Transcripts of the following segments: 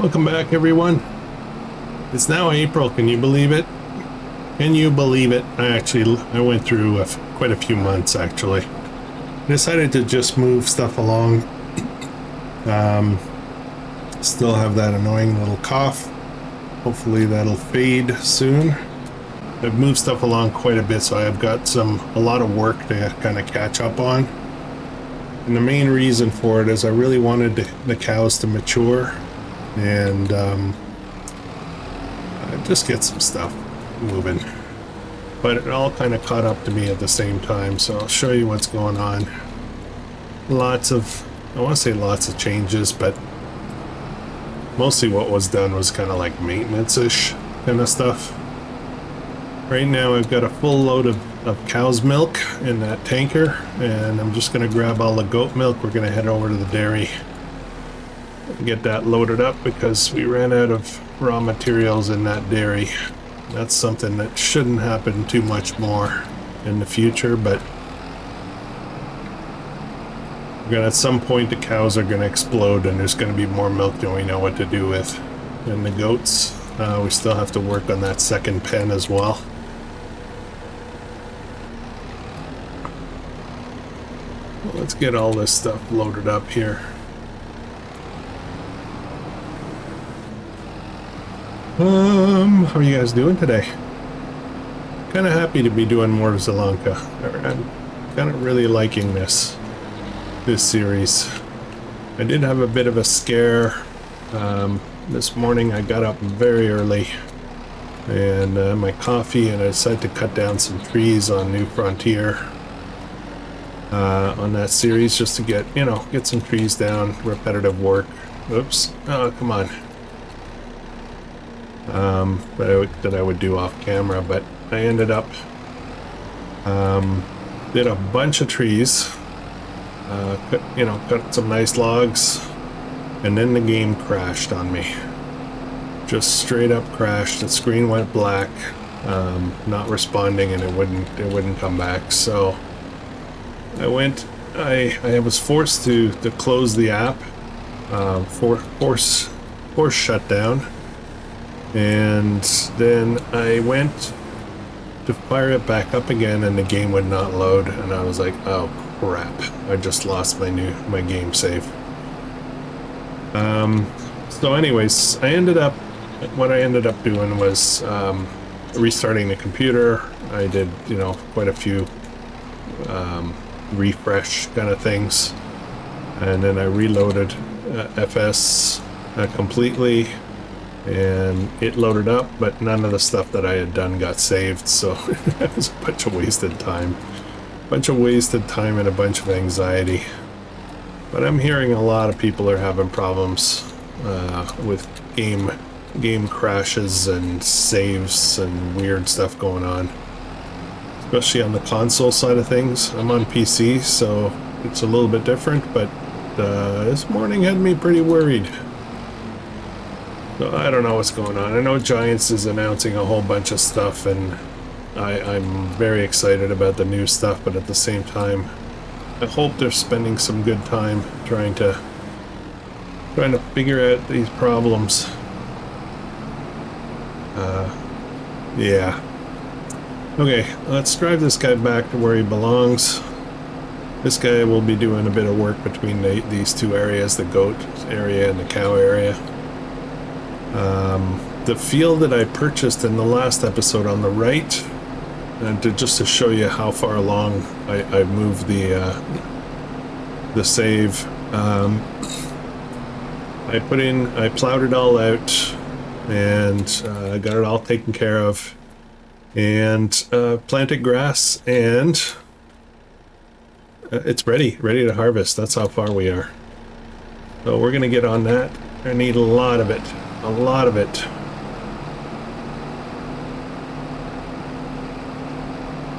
Welcome back, everyone. It's now April. Can you believe it? Can you believe it? I went through quite a few months, actually. Decided to just move stuff along. Still have that annoying little cough. Hopefully that'll fade soon. I've moved stuff along quite a bit, so I've got a lot of work to kind of catch up on. And the main reason for it is I really wanted the cows to mature and just get some stuff moving. But it all kind of caught up to me at the same time, so I'll show you what's going on. I want to say lots of changes, but mostly what was done was kind of like maintenance-ish kind of stuff. Right now I've got a full load of cow's milk in that tanker, and I'm just going to grab all the goat milk. We're going to head over to the dairy and get that loaded up because we ran out of raw materials in that dairy. That's something that shouldn't happen too much more in the future, but at some point the cows are going to explode and there's going to be more milk than we know what to do with. And the goats, we still have to work on that second pen as well. Let's get all this stuff loaded up here. How are you guys doing today? Kind of happy to be doing more Zielonka. I'm kind of really liking this series. I did have a bit of a scare. This morning I got up very early and my coffee, and I decided to cut down some trees on New Frontier on that series just to get some trees down, repetitive work. Oops. Oh, come on. That I would do off camera, but I ended up did a bunch of trees, cut some nice logs, and then the game crashed on me. Just straight up crashed. The screen went black, not responding, and it wouldn't come back. So I was forced to close the app, force shutdown. And then I went to fire it back up again and the game would not load, and I was like, oh crap, I just lost my game save. So anyways, what I ended up doing was restarting the computer. I did quite a few refresh kind of things, and then I reloaded FS completely, and it loaded up, but none of the stuff that I had done got saved, so it was a bunch of wasted time. And a bunch of anxiety. But I'm hearing a lot of people are having problems with game crashes and saves and weird stuff going on. Especially on the console side of things. I'm on PC, so it's a little bit different, but this morning had me pretty worried. So I don't know what's going on. I know Giants is announcing a whole bunch of stuff, and I'm very excited about the new stuff, but at the same time, I hope they're spending some good time trying to figure out these problems. Yeah. Okay, let's drive this guy back to where he belongs. This guy will be doing a bit of work between these two areas, the goat area and the cow area. The field that I purchased in the last episode on the right, and just to show you how far along I moved the save, I plowed it all out, and I got it all taken care of, and planted grass, and it's ready to harvest. That's how far we are. So we're gonna get on that. I need a lot of it.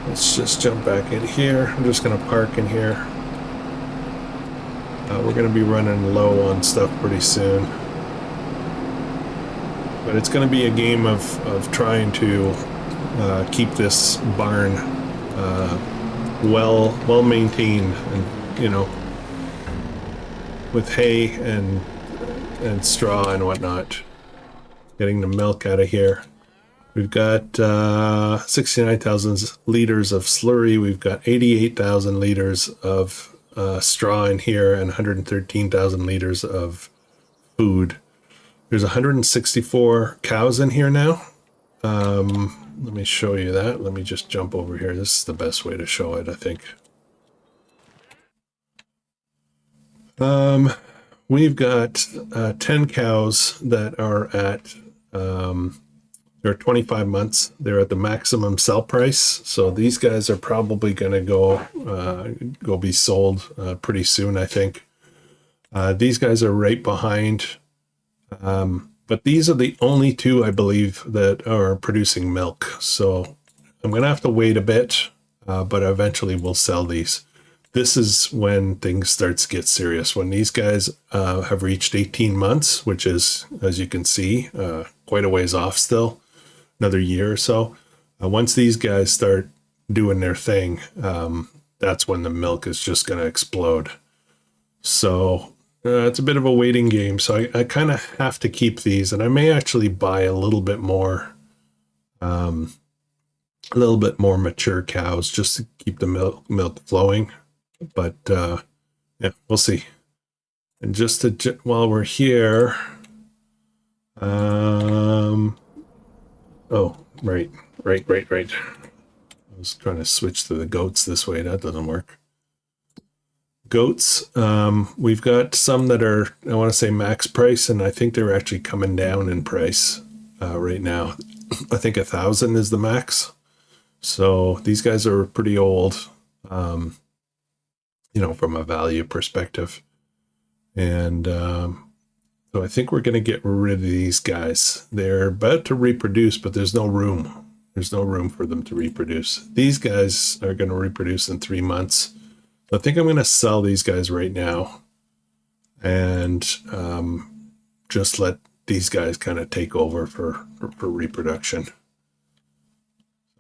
Let's just jump back in here. I'm just going to park in here. We're going to be running low on stuff pretty soon. But it's going to be a game of trying to keep this barn well maintained, and with hay and and straw and whatnot. Getting the milk out of here. We've got 69,000 liters of slurry. We've got 88,000 liters of straw in here and 113,000 liters of food. There's 164 cows in here now. Let me show you that. Let me just jump over here. This is the best way to show it, I think. We've got 10 cows that are at they're 25 months. They're at the maximum sell price. So these guys are probably going to go be sold pretty soon, I think. These guys are right behind. But these are the only two, I believe, that are producing milk. So I'm going to have to wait a bit, but eventually we'll sell these. This is when things start to get serious. When these guys have reached 18 months, which is, as you can see, quite a ways off still, another year or so. Once these guys start doing their thing, that's when the milk is just going to explode. So it's a bit of a waiting game. So I kind of have to keep these, and I may actually buy a little bit more mature cows just to keep the milk flowing. But yeah, we'll see. And just to while we're here, oh, right. I was trying to switch to the goats this way. That doesn't work. Goats, we've got some that are, I want to say max price, and I think they're actually coming down in price right now. I think 1,000 is the max. So these guys are pretty old. You know, from a value perspective. And so I think we're going to get rid of these guys. They're about to reproduce, but there's no room. There's no room for them to reproduce. These guys are going to reproduce in 3 months. So I think I'm going to sell these guys right now and just let these guys kind of take over for reproduction.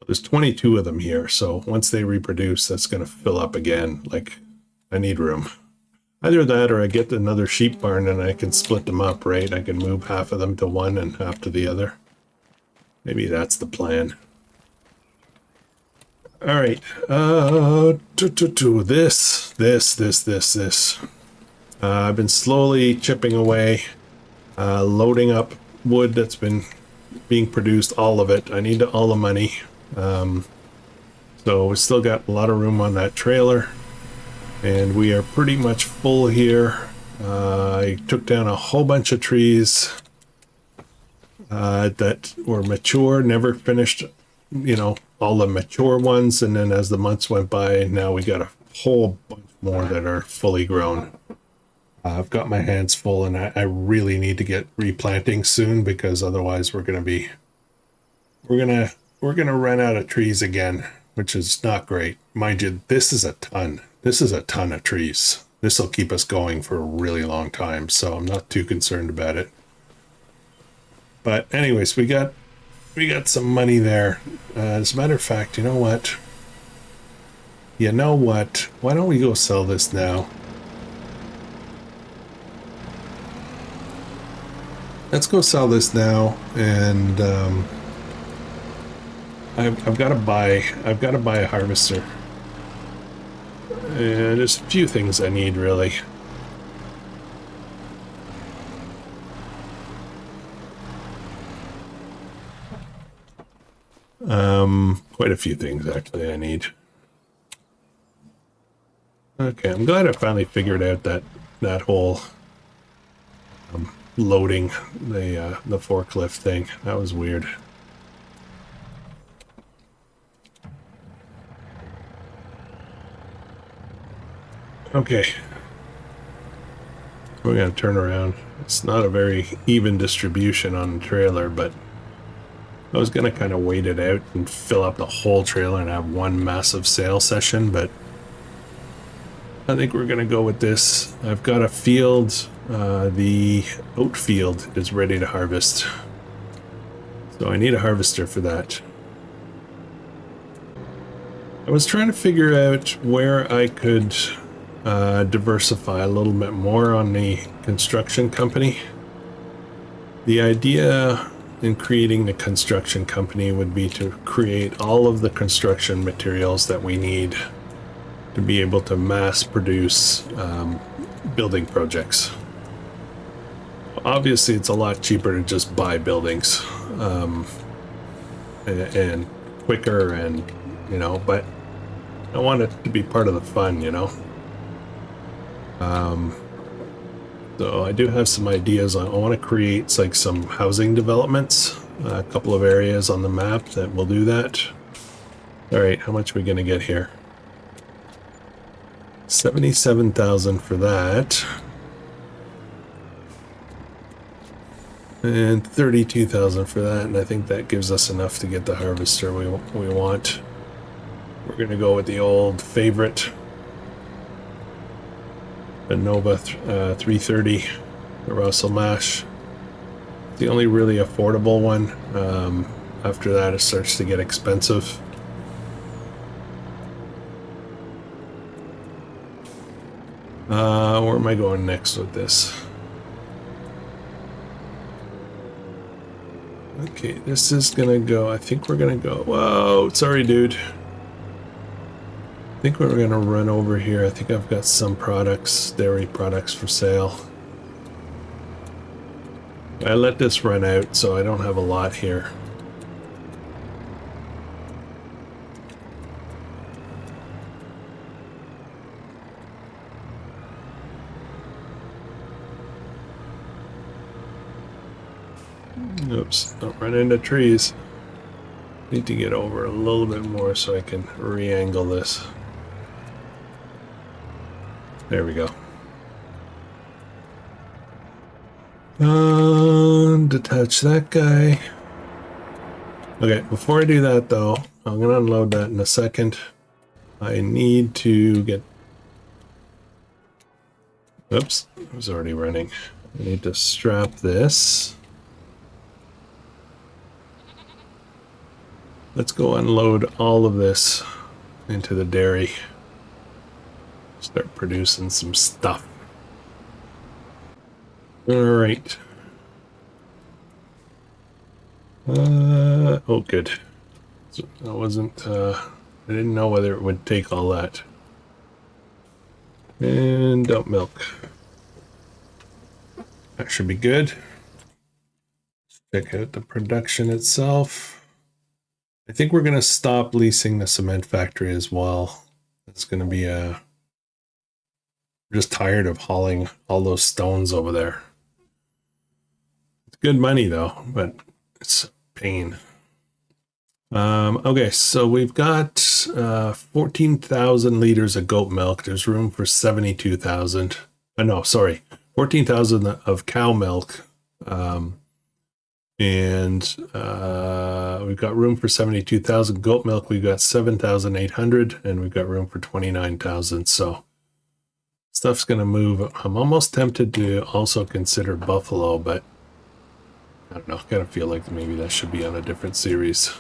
There's 22 of them here. So once they reproduce, that's going to fill up again. Like, I need room. Either that or I get another sheep barn and I can split them up, right? I can move half of them to one and half to the other. Maybe that's the plan. All right. This. I've been slowly chipping away, loading up wood that's been being produced, all of it. I need all the money. So we still got a lot of room on that trailer. And we are pretty much full here. I took down a whole bunch of trees that were mature, never finished, you know, all the mature ones. And then as the months went by, now we got a whole bunch more that are fully grown. I've got my hands full, and I really need to get replanting soon, because otherwise we're gonna run out of trees again, which is not great. Mind you, this is a ton. This is a ton of trees. This will keep us going for a really long time, so I'm not too concerned about it. But anyways, we got some money there. As a matter of fact, you know what? Why don't we go sell this now? Let's go sell this now, and I've got to buy a harvester. There's a few things I need, really. Quite a few things, actually, I need. Okay, I'm glad I finally figured out that whole loading the forklift thing. That was weird. Okay, we're gonna turn around. It's not a very even distribution on the trailer, but I was gonna kind of wait it out and fill up the whole trailer and have one massive sale session, but I think we're gonna go with this. I've got a field, the oat field is ready to harvest, so I need a harvester for that. I was trying to figure out where I could diversify a little bit more on the construction company. The idea in creating the construction company would be to create all of the construction materials that we need to be able to mass produce building projects. Obviously, it's a lot cheaper to just buy buildings and quicker, and but I want it to be part of the fun, So I do have some ideas. I want to create like some housing developments, a couple of areas on the map that will do that. All right, how much are we going to get here? 77,000 for that. And 32,000 for that, and I think that gives us enough to get the harvester we want. We're going to go with the old favorite, the Nova 330, the Russell Mash. The only really affordable one. After that, it starts to get expensive. Where am I going next with this? Okay, this is gonna go, I think we're gonna go, whoa, sorry dude. I think we're gonna run over here. I think I've got some products, dairy products for sale. I let this run out, so I don't have a lot here. Oops, don't run into trees. Need to get over a little bit more so I can re-angle this. There we go. Detach that guy. Okay, before I do that though, I'm gonna unload that in a second. I need to get... Oops, I was already running. I need to strap this. Let's go unload all of this into the dairy. Start producing some stuff. All right. Oh, good. So I wasn't, I didn't know whether it would take all that. And dump milk. That should be good. Let's check out the production itself. I think we're going to stop leasing the cement factory as well. It's going to be I'm just tired of hauling all those stones over there. It's good money though, but it's a pain. Okay, so we've got 14,000 liters of goat milk. There's room for 72,000. No, sorry, 14,000 of cow milk. And we've got room for 72,000 goat milk. We've got 7,800, and we've got room for 29,000. So stuff's gonna move. I'm almost tempted to also consider buffalo, but I don't know. I kind of feel like maybe that should be on a different series.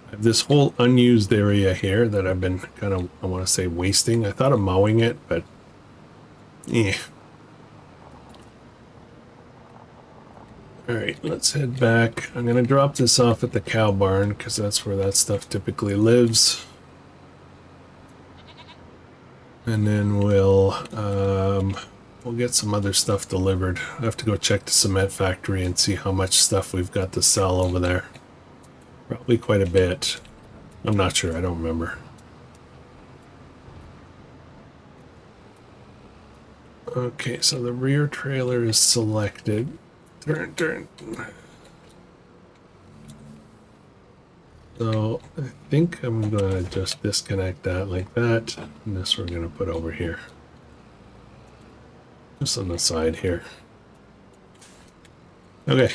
I have this whole unused area here that I've been kind of, I want to say, wasting. I thought of mowing it, but yeah. Alright, let's head back. I'm going to drop this off at the cow barn because that's where that stuff typically lives. And then we'll get some other stuff delivered. I have to go check the cement factory and see how much stuff we've got to sell over there. Probably quite a bit. I'm not sure, I don't remember. Okay, so the rear trailer is selected. Turn. So I think I'm gonna just disconnect that like that, and this we're gonna put over here, just on the side here. Okay.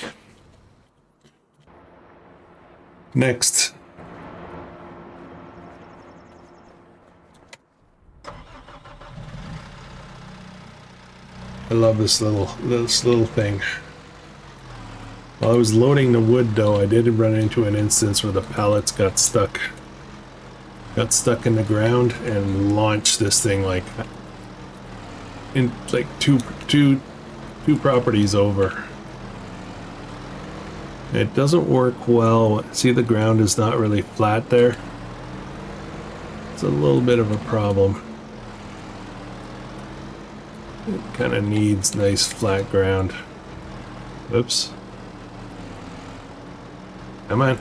Next. I love this little thing. While I was loading the wood though, I did run into an instance where the pallets got stuck in the ground and launched this thing like in like two 2 properties over. It doesn't work well. See, the ground is not really flat there. It's a little bit of a problem. It kind of needs nice flat ground. Oops. Come on.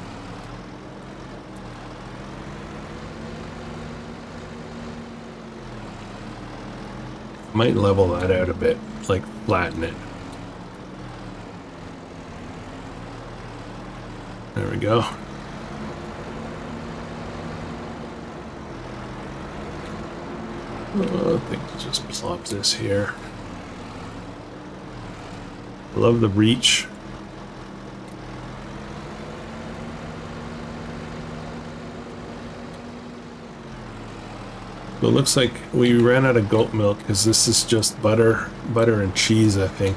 Might level that out a bit, like flatten it. There we go. I think we'll just plop this here. Love the reach. So it looks like we ran out of goat milk because this is just butter and cheese, I think.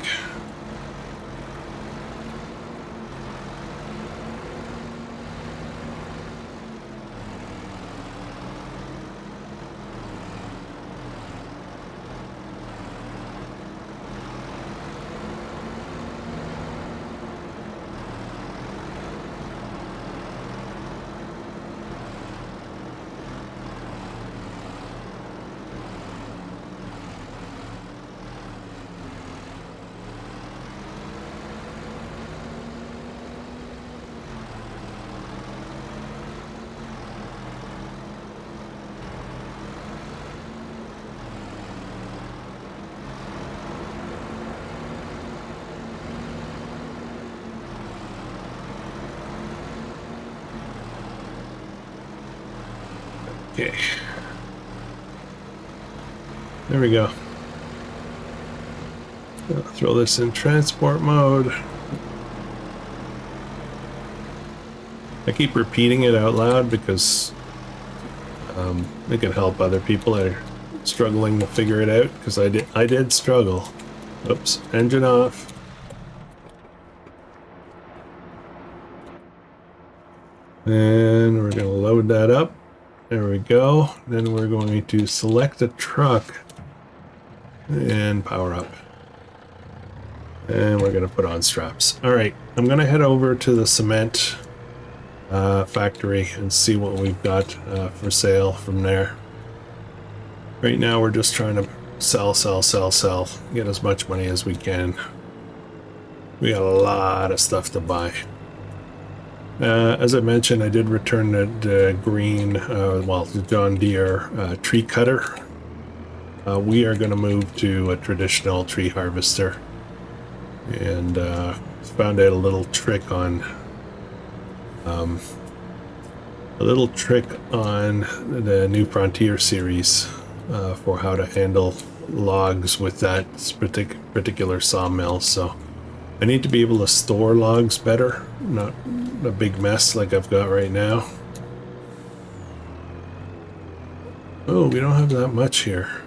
Okay. There we go. I'll throw this in transport mode. I keep repeating it out loud because it can help other people that are struggling to figure it out, because I did struggle. Oops, engine off. And we're going to load that up. There we go. Then we're going to select a truck and power up. And we're going to put on straps. All right, I'm going to head over to the cement factory and see what we've got for sale from there. Right now we're just trying to sell, get as much money as we can. We got a lot of stuff to buy. As I mentioned, I did return the green, the John Deere tree cutter. We are going to move to a traditional tree harvester, and found out a little trick on the New Frontier series for how to handle logs with that particular sawmill. So I need to be able to store logs better, not a big mess like I've got right now. Oh, we don't have that much here.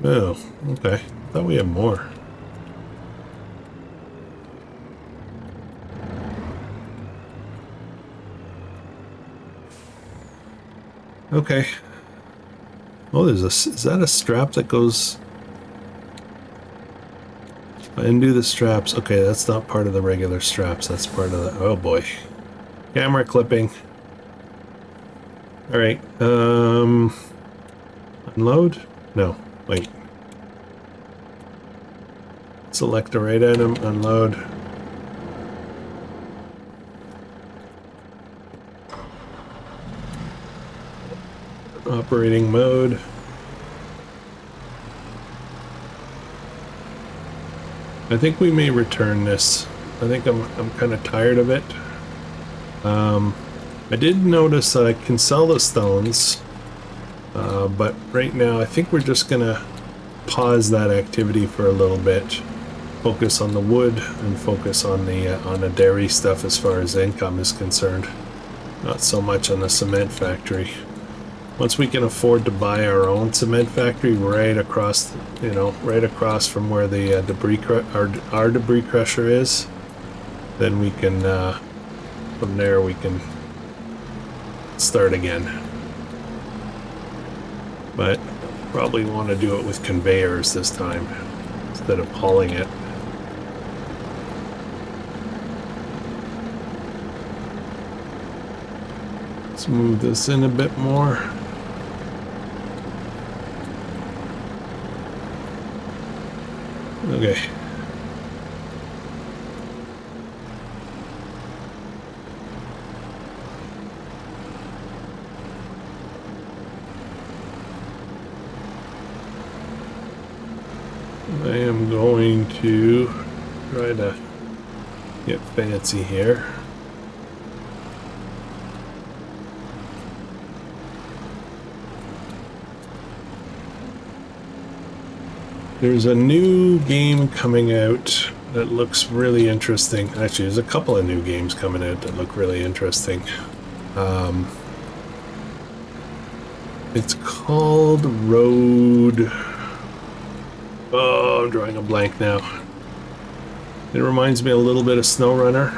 Oh, okay. I thought we had more. Okay. Oh, is that a strap that goes... Undo the straps. Okay, that's not part of the regular straps. That's part of the... Oh boy. Camera clipping. Alright, unload? No, wait. Select the right item, unload. Operating mode. I think we may return this. I think I'm kind of tired of it. I did notice that I can sell the stones, but right now I think we're just gonna pause that activity for a little bit. Focus on the wood and focus on the dairy stuff as far as income is concerned. Not so much on the cement factory. Once we can afford to buy our own cement factory right across, right across from where the our debris crusher is, then we can, from there we can start again. But probably want to do it with conveyors this time. instead of hauling it. Let's move this in a bit more. Okay. I am going to try to get fancy here. There's a new game coming out that looks really interesting. Actually, there's a couple of new games coming out that look really interesting. It's called Road... Oh, I'm drawing a blank now. It reminds me a little bit of SnowRunner.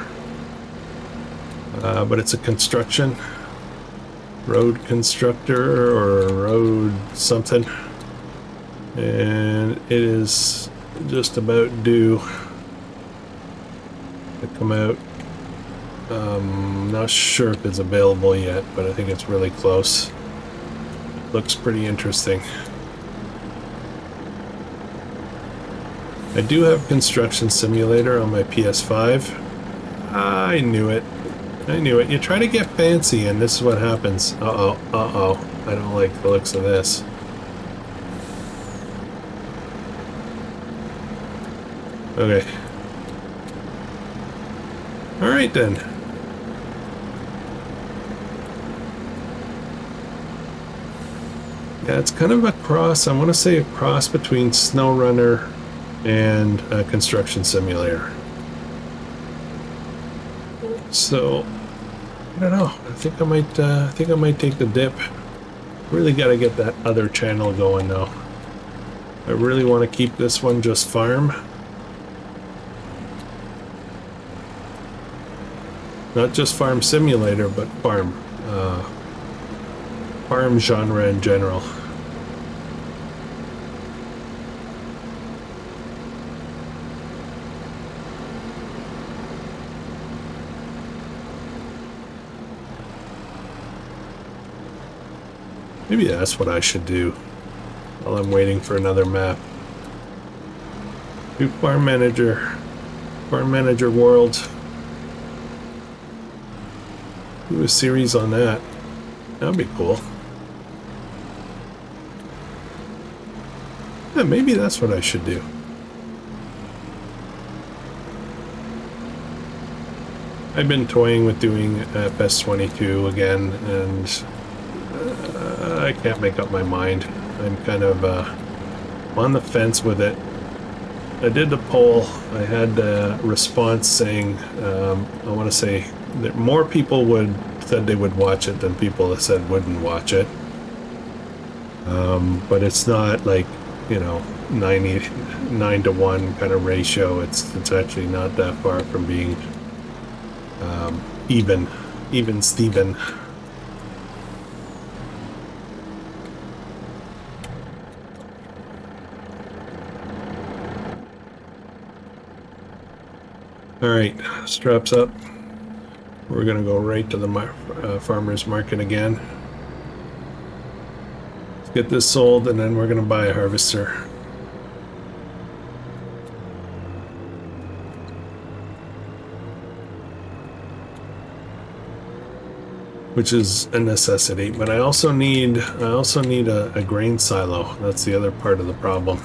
But it's a construction. Road constructor or road something. And it is just about due to come out. Not sure if it's available yet, but I think it's really close. It looks pretty interesting. I do have Construction Simulator on my PS5. I knew it. I knew it. You try to get fancy and this is what happens. Uh-oh, uh-oh. I don't like the looks of this. Okay. Alright then. Yeah, it's kind of a cross, I want to say a cross between SnowRunner and Construction Simulator. So, I don't know. I think I might take the dip. Really got to get that other channel going though. I really want to keep this one just farm. Not just Farm Simulator, but farm. Farm genre in general. Maybe that's what I should do while I'm waiting for another map. Do Farm Manager World. Do a series on that. That'd be cool. Yeah, maybe that's what I should do. I've been toying with doing FS25 again, and I can't make up my mind. I'm kind of on the fence with it. I did the poll. I had a response saying, I want to say that more people said they would watch it than people that said wouldn't watch it. But it's not like, you know, 9-to-1 kind of ratio. It's actually not that far from being even Steven. All right, straps up. We're gonna go right to the farmer's market again. Let's get this sold, and then we're gonna buy a harvester. Which is a necessity, but I also need a grain silo. That's the other part of the problem.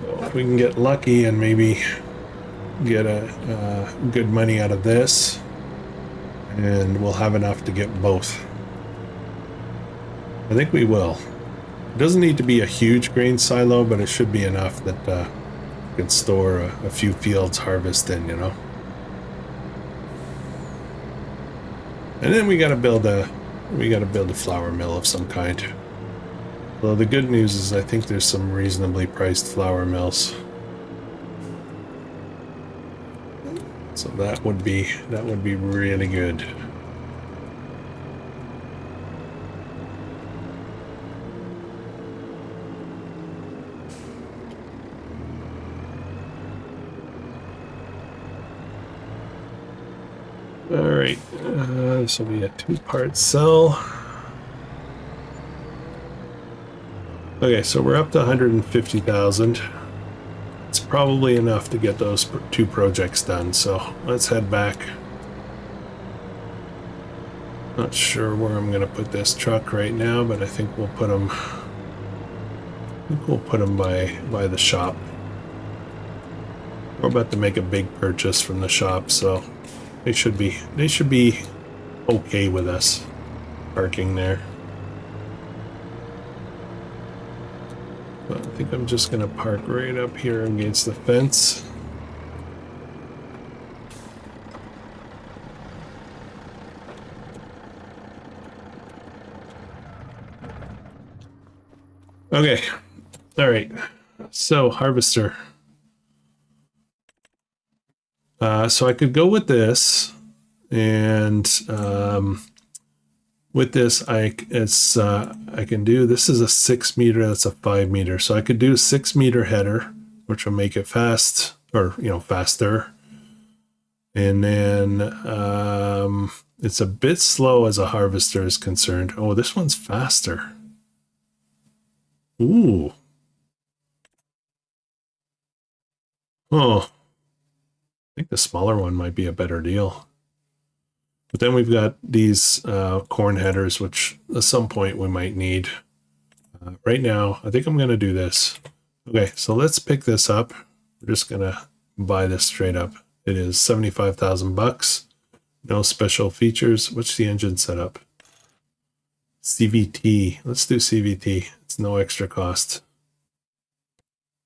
So if we can get lucky and maybe get a good money out of this, and we'll have enough to get both. I think we will. It doesn't need to be a huge grain silo, but it should be enough that we can store a few fields harvest in, you know. And then we gotta build a flour mill of some kind. Well, the good news is I think there's some reasonably priced flour mills. So that would be really good. All right, this will be a 2-part cell. Okay, so we're up to 150,000. It's probably enough to get those 2 projects done, so let's head back. Not sure where I'm gonna put this truck right now, but I think we'll put them. By the shop. We're about to make a big purchase from the shop, so they should be okay with us parking there. But I think I'm just gonna park right up here against the fence. Okay. All right. So harvester. So I could go with this, and with this I can do, this is a 6 meter, that's a 5 meter, so I could do a 6 meter header, which will make it fast, or faster. And then it's a bit slow as a harvester is concerned. Oh, this one's faster. Ooh. Oh, I think the smaller one might be a better deal. But then we've got these corn headers, which at some point we might need. Right now, I think I'm going to do this. Okay, so let's pick this up. We're just going to buy this straight up. It is 75,000 bucks. No special features. What's the engine setup? CVT. Let's do CVT. It's no extra cost.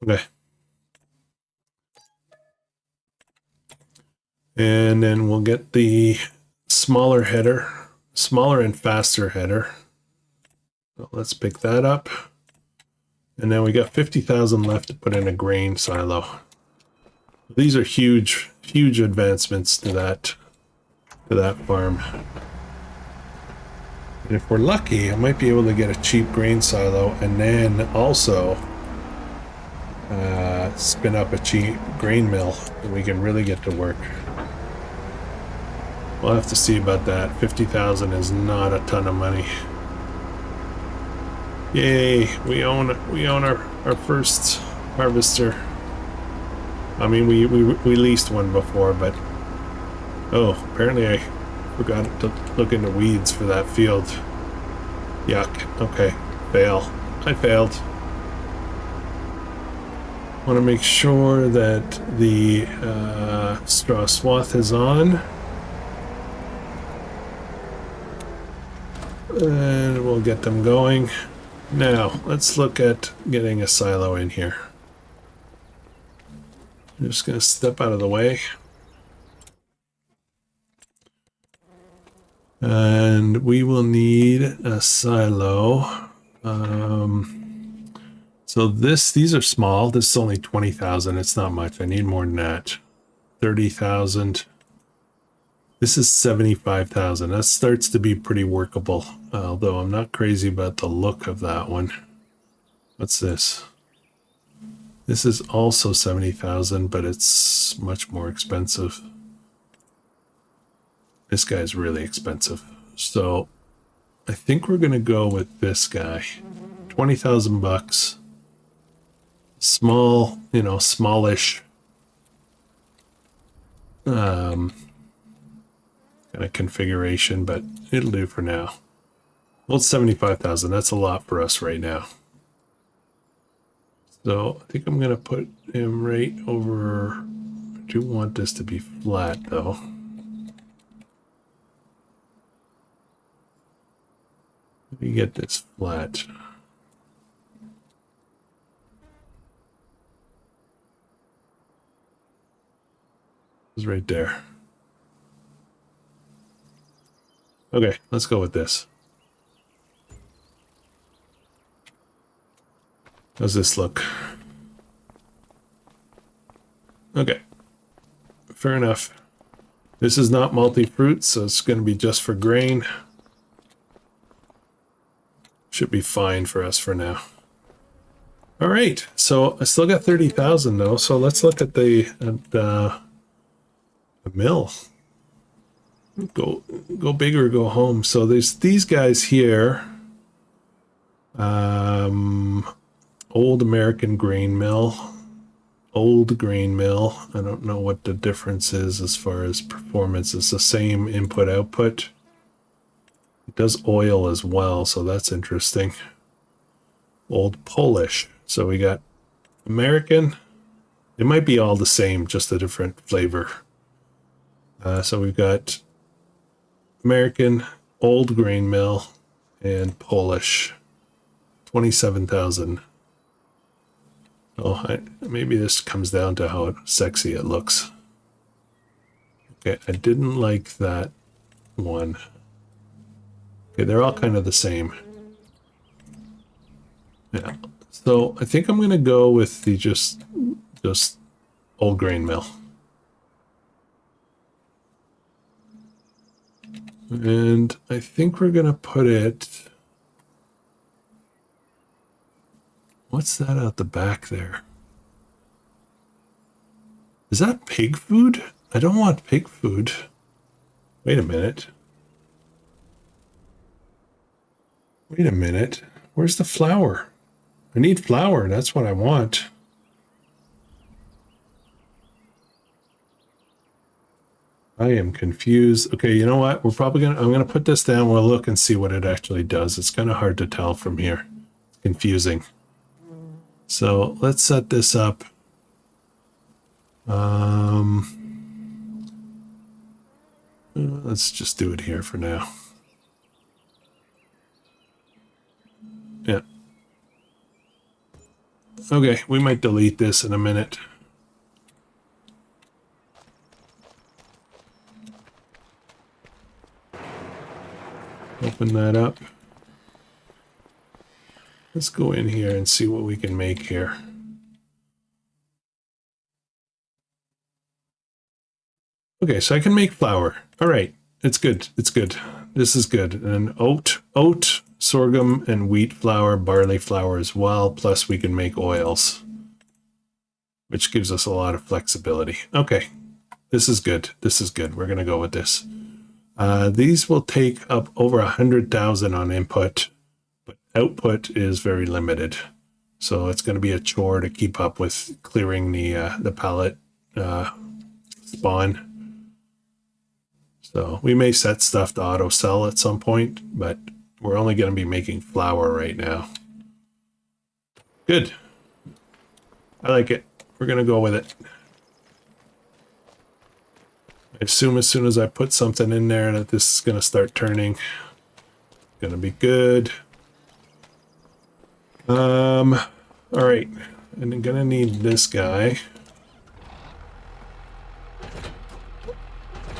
Okay. And then we'll get the smaller header, smaller and faster header. So let's pick that up. And then we got 50,000 left to put in a grain silo. These are huge, huge advancements to that farm. And if we're lucky, I might be able to get a cheap grain silo and then also spin up a cheap grain mill and we can really get to work. We'll have to see about that. 50,000 is not a ton of money. Yay, we own our first harvester. I mean, we leased one before, but oh, apparently I forgot to look into weeds for that field. Yuck. Okay, fail. I failed. Want to make sure that the straw swath is on. And we'll get them going. Now, let's look at getting a silo in here. I'm just going to step out of the way. And we will need a silo. So these are small. This is only 20,000. It's not much. I need more than that. 30,000. This is 75,000. That starts to be pretty workable. Although I'm not crazy about the look of that one. What's this? This is also 70,000, but it's much more expensive. This guy's really expensive. So I think we're going to go with this guy. 20,000 bucks. Small, smallish. Kind of configuration, but it'll do for now. Well, it's 75,000. That's a lot for us right now. So I think I'm going to put him right over. I do want this to be flat though. Let me get this flat. It's right there. Okay, let's go with this. How's this look? Okay, fair enough. This is not multi-fruit, so it's going to be just for grain. Should be fine for us for now. All right, so I still got 30,000 though, so let's look at the mill. go big or go home. So there's these guys here. Old American grain mill. Old grain mill. I don't know what the difference is as far as performance. It's the same input output. It does oil as well, so that's interesting. Old Polish. So we got American. It might be all the same, just a different flavor. So we've got American, old grain mill, and Polish. 27,000. Oh, maybe this comes down to how sexy it looks. Okay, I didn't like that one. Okay, they're all kind of the same. Yeah. So I think I'm gonna go with the just old grain mill. And I think we're gonna put it. What's that out the back there? Is that pig food? I don't want pig food. Wait a minute. Wait a minute. Where's the flour? I need flour. That's what I want. I am confused. Okay, you know what? I'm gonna put this down. We'll look and see what it actually does. It's kind of hard to tell from here. It's confusing. So let's set this up. Let's just do it here for now. Yeah. Okay, we might delete this in a minute. Open that up. Let's go in here and see what we can make here. Okay, so I can make flour. All right, it's good. It's good. This is good. And oat, sorghum, and wheat flour, barley flour as well. Plus, we can make oils, which gives us a lot of flexibility. Okay, this is good. This is good. We're gonna go with this. These will take up over 100,000 on input, but output is very limited. So it's going to be a chore to keep up with clearing the pallet spawn. So we may set stuff to auto sell at some point, but we're only going to be making flour right now. Good. I like it. We're going to go with it. I assume as soon as I put something in there that this is going to start turning. Going to be good. All right. And I'm going to need this guy.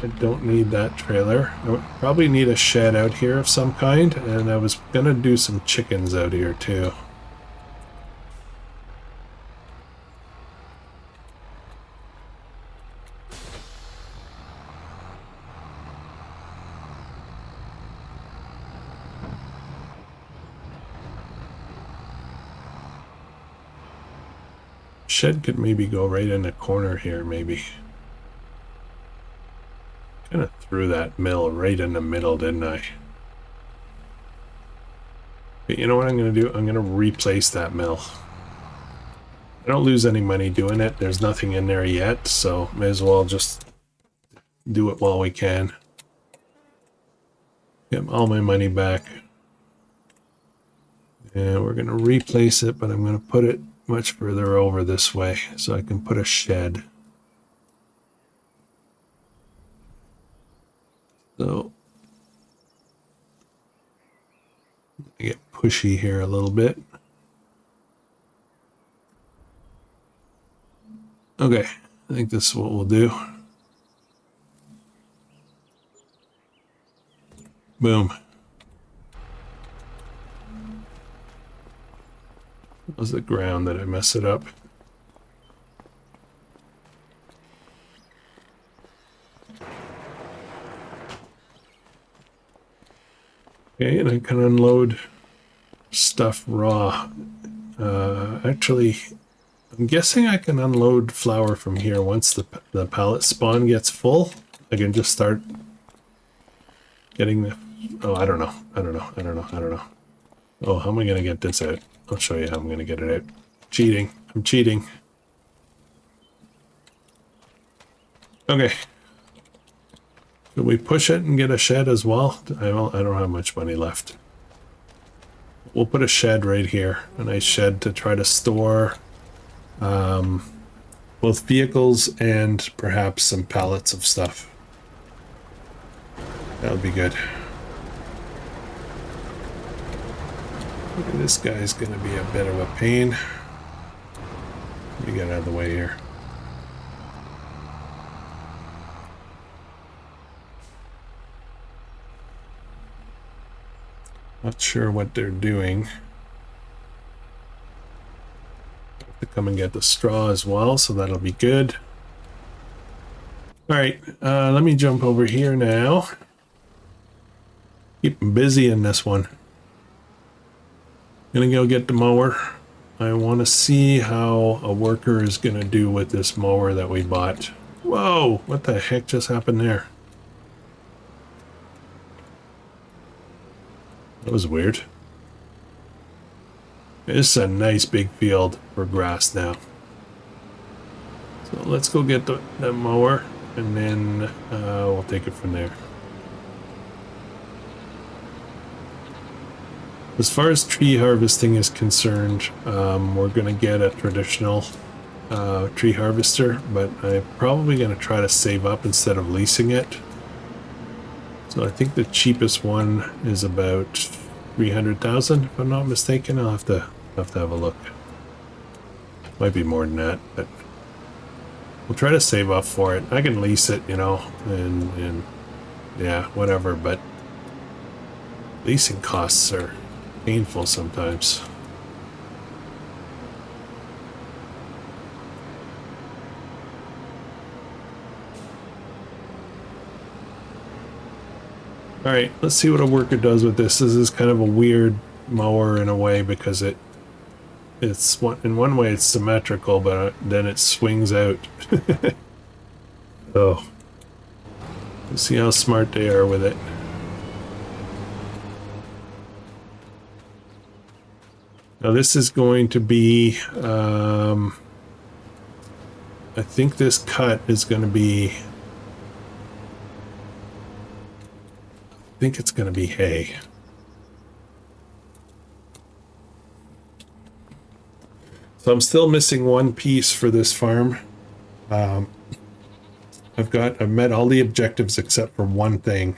I don't need that trailer. I would probably need a shed out here of some kind, and I was going to do some chickens out here too. Shed could maybe go right in the corner here, maybe. Kind of threw that mill right in the middle, didn't I? But you know what I'm going to do? I'm going to replace that mill. I don't lose any money doing it. There's nothing in there yet, so may as well just do it while we can. Get all my money back. And we're going to replace it, but I'm going to put it much further over this way so I can put a shed. So I get pushy here a little bit. Okay, I think this is what we'll do. Boom. That was the ground that I messed it up. Okay, and I can unload stuff raw. Actually, I'm guessing I can unload flour from here once the pallet spawn gets full. I can just start getting the... Oh, I don't know. I don't know. Oh, how am I going to get this out? I'll show you how I'm going to get it out. Cheating. I'm cheating. Okay. Should we push it and get a shed as well? I don't have much money left. We'll put a shed right here. A nice shed to try to store both vehicles and perhaps some pallets of stuff. That'll be good. This guy's gonna be a bit of a pain. Let me get out of the way here. Not sure what they're doing. Have to come and get the straw as well, so that'll be good. All right, let me jump over here now. Keep them busy in this one. Gonna go get the mower. I want to see how a worker is gonna do with this mower that we bought. Whoa, what the heck just happened there? That was weird. This is a nice big field for grass now. So let's go get the mower and then we'll take it from there. As far as tree harvesting is concerned, we're going to get a traditional tree harvester, but I'm probably going to try to save up instead of leasing it. So I think the cheapest one is about 300,000, if I'm not mistaken. I'll have to have a look. Might be more than that, but we'll try to save up for it. I can lease it, you know, and yeah, whatever, but leasing costs are painful sometimes. All right, let's see what a worker does with this. This is kind of a weird mower in a way because it's in one way it's symmetrical, but then it swings out. Oh, let's see how smart they are with it. Now this is going to be, I think this cut is going to be, I think it's going to be hay. So I'm still missing one piece for this farm. I've met all the objectives except for one thing.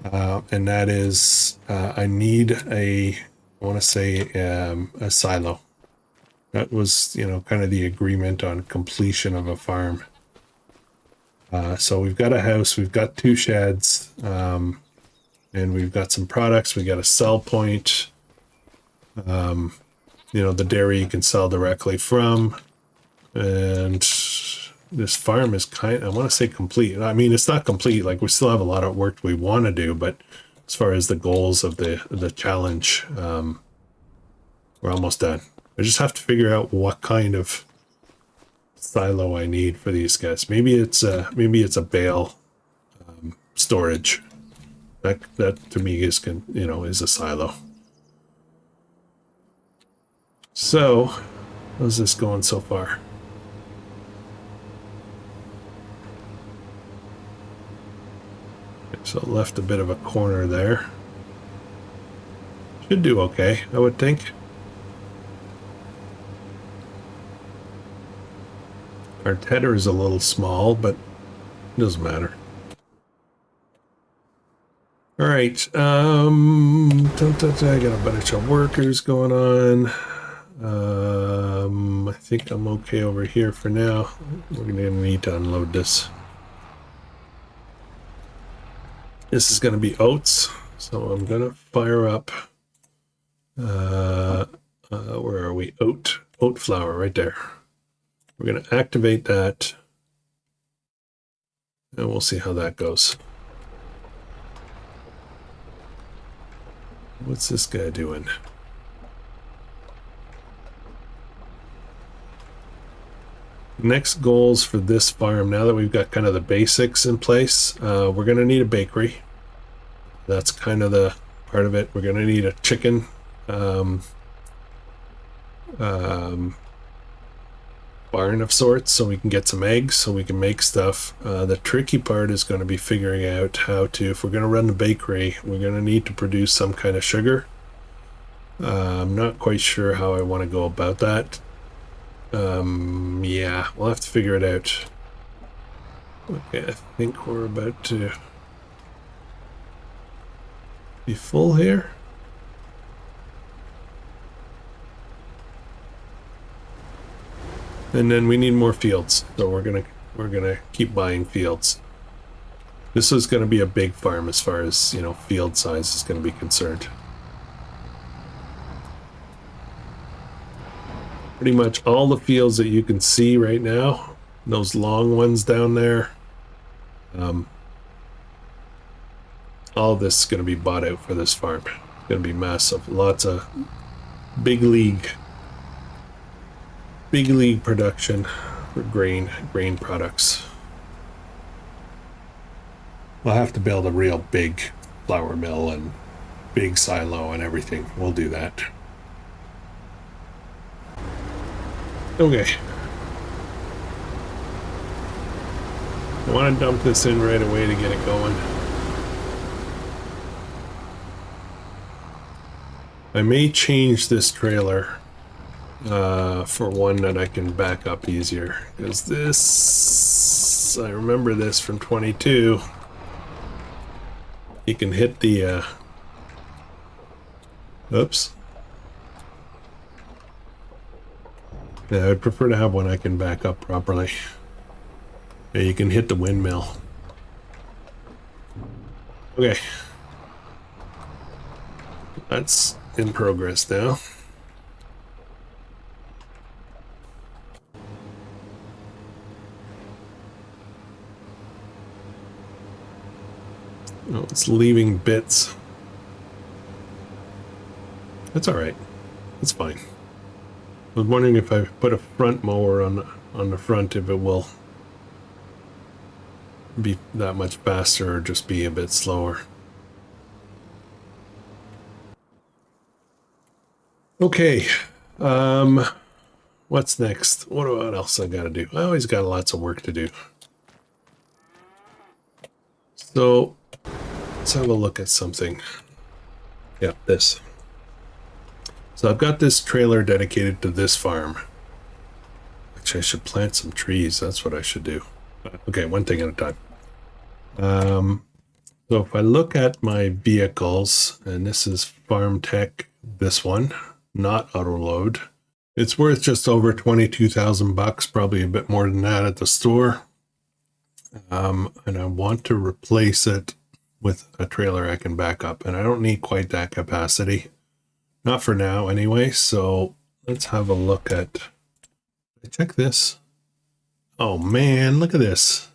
And that is, I need I want to say a silo. That was, you know, kind of the agreement on completion of a farm. So we've got a house, we've got 2 sheds, and we've got some products. We got a sell point. You know, the dairy you can sell directly from, and this farm is I want to say complete. I mean, it's not complete. Like, we still have a lot of work we want to do, but as far as the goals of the challenge, we're almost done. I just have to figure out what kind of silo I need for these guys. Maybe it's a bale storage. That to me is a silo. So, how's this going so far? So left a bit of a corner there. Should do okay, I would think. Our tedder is a little small, but it doesn't matter. All right, I got a bunch of workers going on. I think I'm okay over here for now. We're gonna need to unload this. This is gonna be oats, so I'm gonna fire up. Where are we? Oat flour right there. We're gonna activate that, and we'll see how that goes. What's this guy doing? Next goals for this farm, now that we've got kind of the basics in place, we're going to need a bakery. That's kind of the part of it. We're going to need a chicken barn of sorts so we can get some eggs so we can make stuff. The tricky part is going to be figuring out how to, if we're going to run the bakery, we're going to need to produce some kind of sugar. I'm not quite sure how I want to go about that. Yeah, we'll have to figure it out. Okay, I think we're about to be full here. And then we need more fields, so we're gonna keep buying fields. This is gonna be a big farm as far as, you know, field size is gonna be concerned. Pretty much all the fields that you can see right now, those long ones down there, all of this is gonna be bought out for this farm. It's gonna be massive, lots of big league production for grain products. We'll have to build a real big flour mill and big silo and everything. We'll do that. Okay. I want to dump this in right away to get it going. I may change this trailer for one that I can back up easier, because this, I remember this from 22. You can hit the oops. Yeah, I'd prefer to have one I can back up properly. Yeah, you can hit the windmill. Okay. That's in progress now. Oh, it's leaving bits. That's all right. It's fine. I was wondering if I put a front mower on the front, if it will be that much faster or just be a bit slower. Okay. What's next? What else I gotta do? I always got lots of work to do. So let's have a look at something. Yeah, this. So I've got this trailer dedicated to this farm. Actually, I should plant some trees. That's what I should do. Okay, one thing at a time. So if I look at my vehicles, and this is Farm Tech, this one, not Autoload. It's worth just over 22,000 bucks, probably a bit more than that at the store. And I want to replace it with a trailer I can back up, and I don't need quite that capacity. Not for now anyway, so let's have a look at, check this. Oh man, look at this.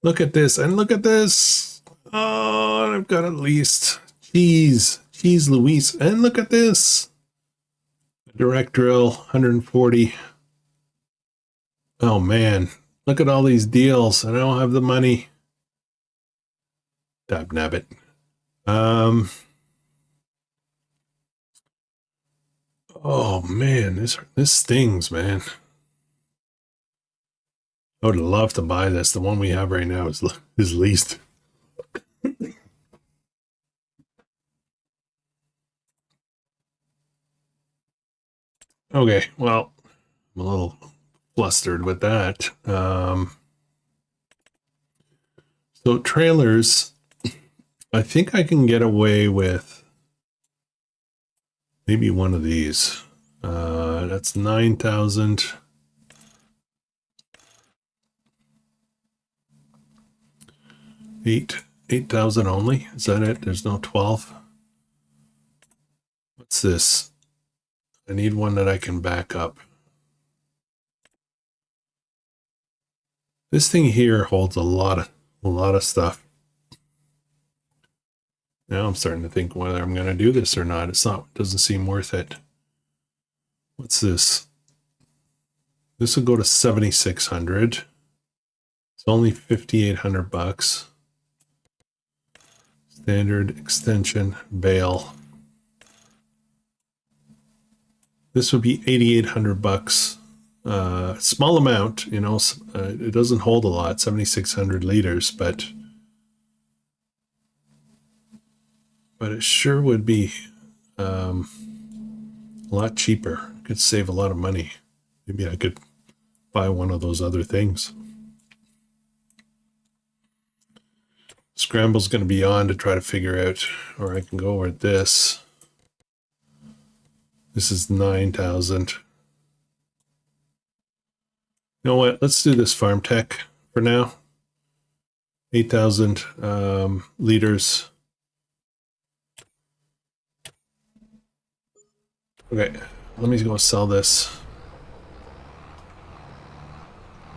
Look at this, and look at this. Oh, I've got at least cheese Louise, and look at this. Direct drill, 140. Oh man, look at all these deals. I don't have the money. Dab nabbit. Oh man, this stings, man. I would love to buy this. The one we have right now is leased. Okay, well, I'm a little flustered with that. So trailers, I think I can get away with maybe one of these. That's 9,000. 8,000 only. Is that it? There's no 12. What's this? I need one that I can back up. This thing here holds a lot of stuff. Now I'm starting to think whether I'm going to do this or not. It doesn't seem worth it. What's this? This will go to 7,600. It's only 5,800 bucks. Standard extension bale. This would be 8,800 bucks. Small amount, you know, it doesn't hold a lot, 7,600 liters, but it sure would be a lot cheaper. Could save a lot of money. Maybe I could buy one of those other things. Scramble's going to be on to try to figure out, or I can go over this. This is 9,000. You know what? Let's do this farm tech for now. 8,000 liters. Okay, let me go sell this.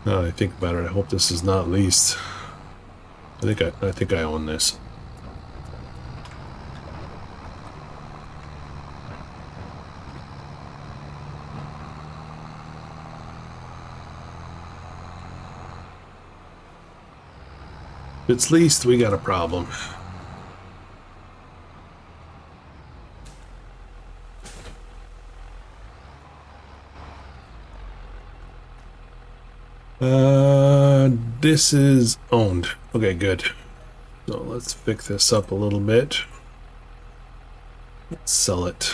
Now that I think about it, I hope this is not leased. I think I own this. If it's leased, we got a problem. This is owned. Okay, good. So let's fix this up a little bit. Let's sell it.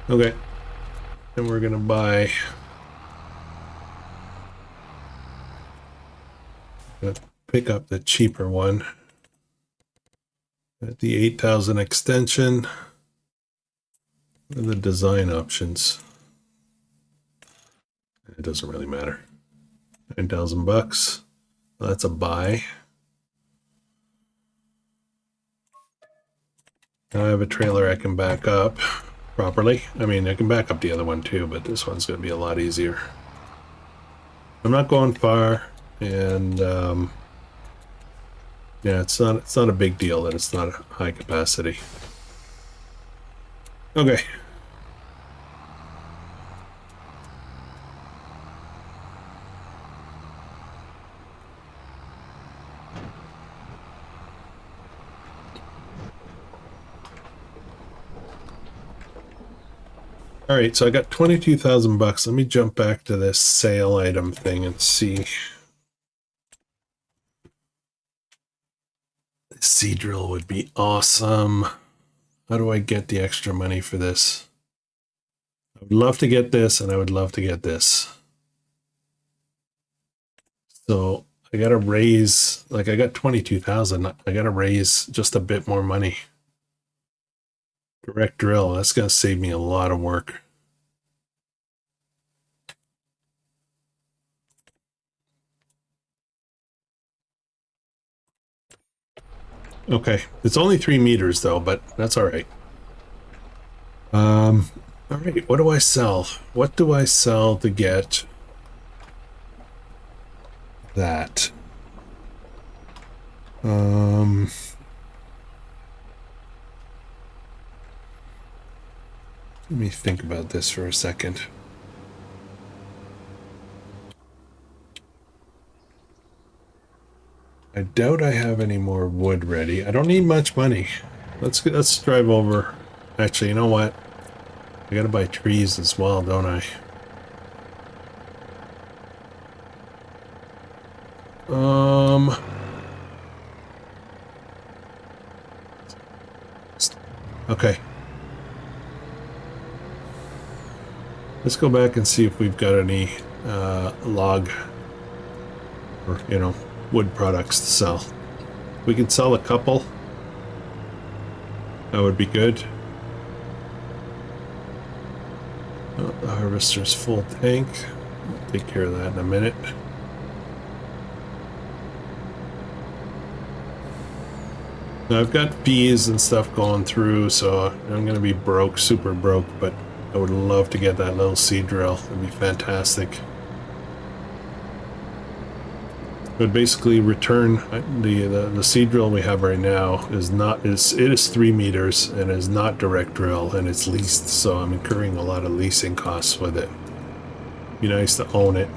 Okay. And we're gonna buy. Pick up the cheaper one. At the 8,000 extension. What are the design options? It doesn't really matter. 9,000 bucks. That's a buy. Now I have a trailer I can back up properly. I mean, I can back up the other one too, but this one's going to be a lot easier. I'm not going far, and yeah, it's not a big deal that it's not a high capacity. Okay. All right, so I got 22,000 bucks. Let me jump back to this sale item thing and see. The seed drill would be awesome. How do I get the extra money for this? I would love to get this, and I would love to get this. So I got to raise, like I got 22,000. I got to raise just a bit more money. Direct drill, that's going to save me a lot of work. Okay, it's only 3 meters though, but that's all right. All right, what do I sell? What do I sell to get that? Let me think about this for a second. I doubt I have any more wood ready. I don't need much money. Let's drive over. Actually, you know what? I gotta buy trees as well, don't I? Okay. Let's go back and see if we've got any log or, you know, wood products to sell. We can sell a couple. That would be good. Oh, the harvester's full tank. I'll take care of that in a minute. Now I've got fees and stuff going through, so I'm going to be broke, super broke, but I would love to get that little seed drill. It'd be fantastic. It would basically return the seed drill we have right now is 3 meters and is not direct drill, and it's leased, so I'm incurring a lot of leasing costs with it. Be nice to own it.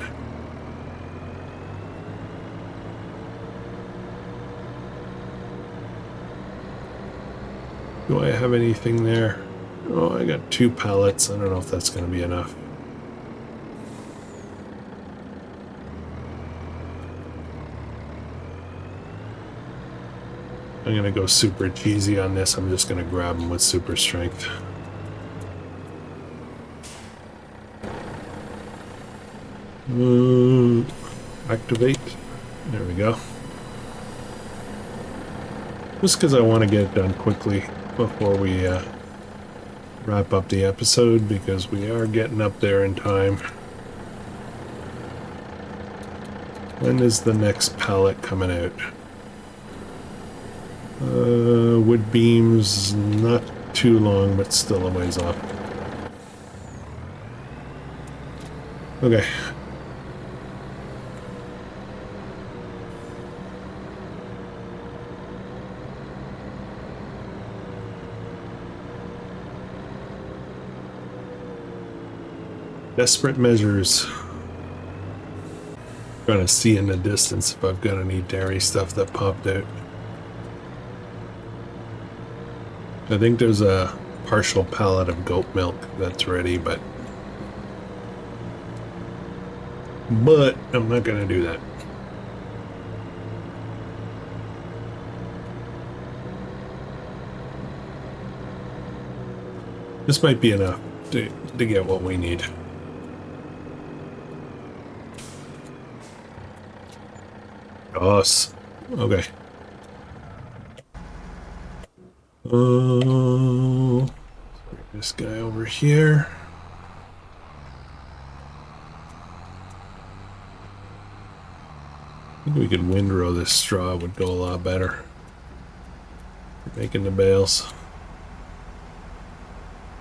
Do I have anything there? Oh, I got 2 pallets. I don't know if that's going to be enough. I'm going to go super cheesy on this. I'm just going to grab them with super strength. Activate. There we go. Just because I want to get it done quickly before we wrap up the episode, because we are getting up there in time. When is the next pallet coming out? Wood beams, not too long, but still a ways off. Okay. Desperate measures. Trying to see in the distance if I've got any dairy stuff that popped out. I think there's a partial pallet of goat milk that's ready, but I'm not gonna do that. This might be enough to get what we need. Us. Okay. This guy over here. I think we could windrow this straw, would go a lot better. Making the bales.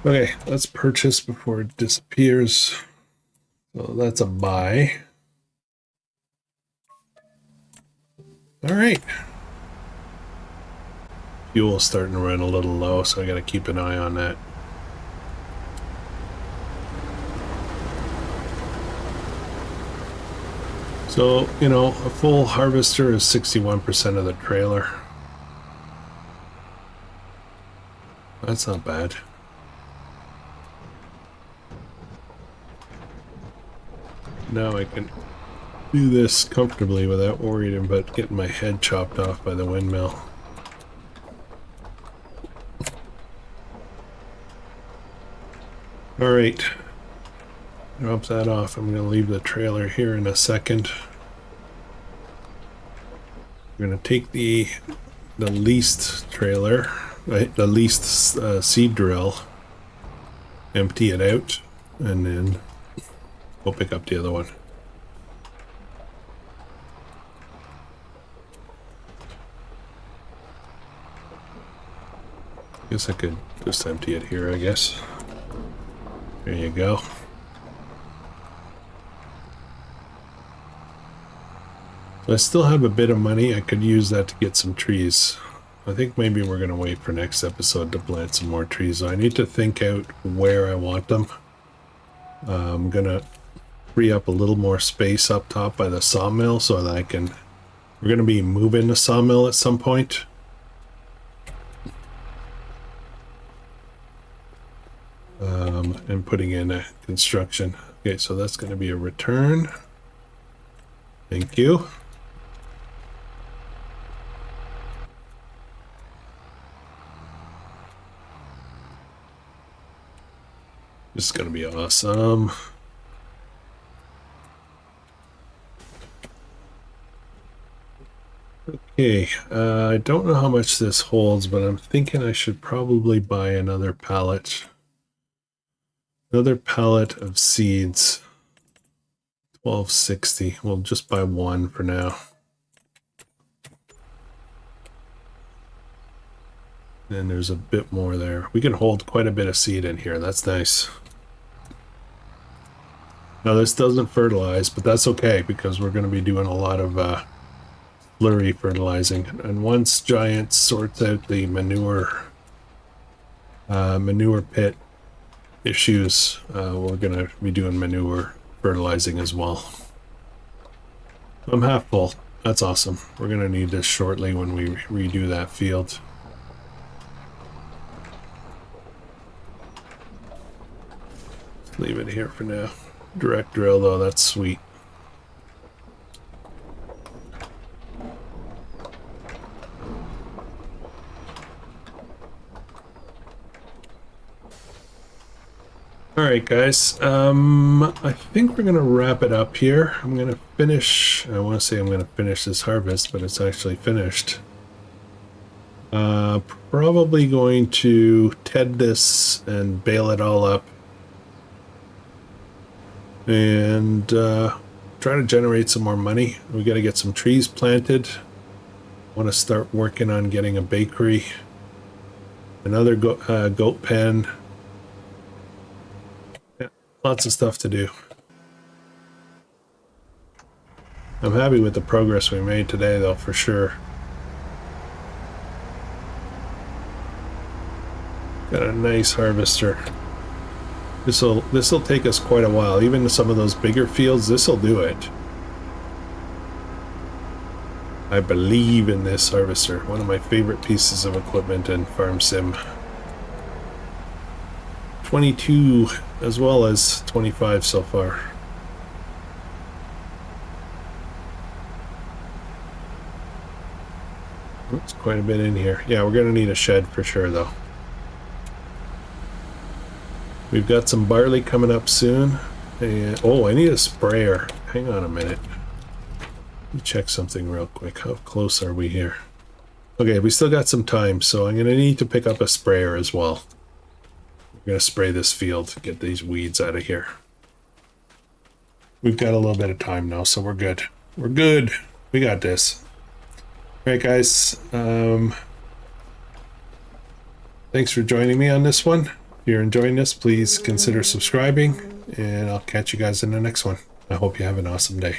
Okay, let's purchase before it disappears. So that's a buy. All right. Fuel's starting to run a little low, so I got to keep an eye on that. So, you know, a full harvester is 61% of the trailer. That's not bad. Now I can do this comfortably without worrying about getting my head chopped off by the windmill. All right, drop that off. I'm going to leave the trailer here in a second. We're going to take the leased trailer, right? The leased seed drill, empty it out, and then we'll pick up the other one. Guess I could just empty it here, I guess. There you go. So I still have a bit of money. I could use that to get some trees. I think maybe we're going to wait for next episode to plant some more trees. So I need to think out where I want them. I'm going to free up a little more space up top by the sawmill so that I can... We're going to be moving the sawmill at some point. And putting in a construction. Okay, so that's going to be a return. Thank you. This is going to be awesome. Okay, I don't know how much this holds, but I'm thinking I should probably buy another pallet. Another pallet of seeds. 1260. We'll just buy one for now. And there's a bit more there. We can hold quite a bit of seed in here. That's nice. Now this doesn't fertilize, but that's okay because we're going to be doing a lot of slurry fertilizing. And once Giant sorts out the manure pit issues, we're going to be doing manure fertilizing as well. I'm half full. That's awesome. We're going to need this shortly when we redo that field. Leave it here for now. Direct drill though, that's sweet. All right, guys. I think we're gonna wrap it up here. I'm gonna finish. I want to say I'm gonna finish this harvest, but it's actually finished. Probably going to TED this and bale it all up, and try to generate some more money. We got to get some trees planted. Want to start working on getting a bakery, another goat pen. Lots of stuff to do. I'm happy with the progress we made today, though, for sure. Got a nice harvester. This'll take us quite a while. Even some of those bigger fields, this'll do it. I believe in this harvester. One of my favorite pieces of equipment in Farm Sim. 22 as well as 25 so far. It's quite a bit in here. Yeah, we're gonna need a shed for sure though. We've got some barley coming up soon. And oh, I need a sprayer. Hang on a minute. Let me check something real quick. How close are we here? Okay, we still got some time, so I'm gonna need to pick up a sprayer as well. We're gonna spray this field to get these weeds out of here. We've got a little bit of time now, so we're good. We're good. We got this. All right, guys. Thanks for joining me on this one. If you're enjoying this, please consider subscribing, and I'll catch you guys in the next one. I hope you have an awesome day.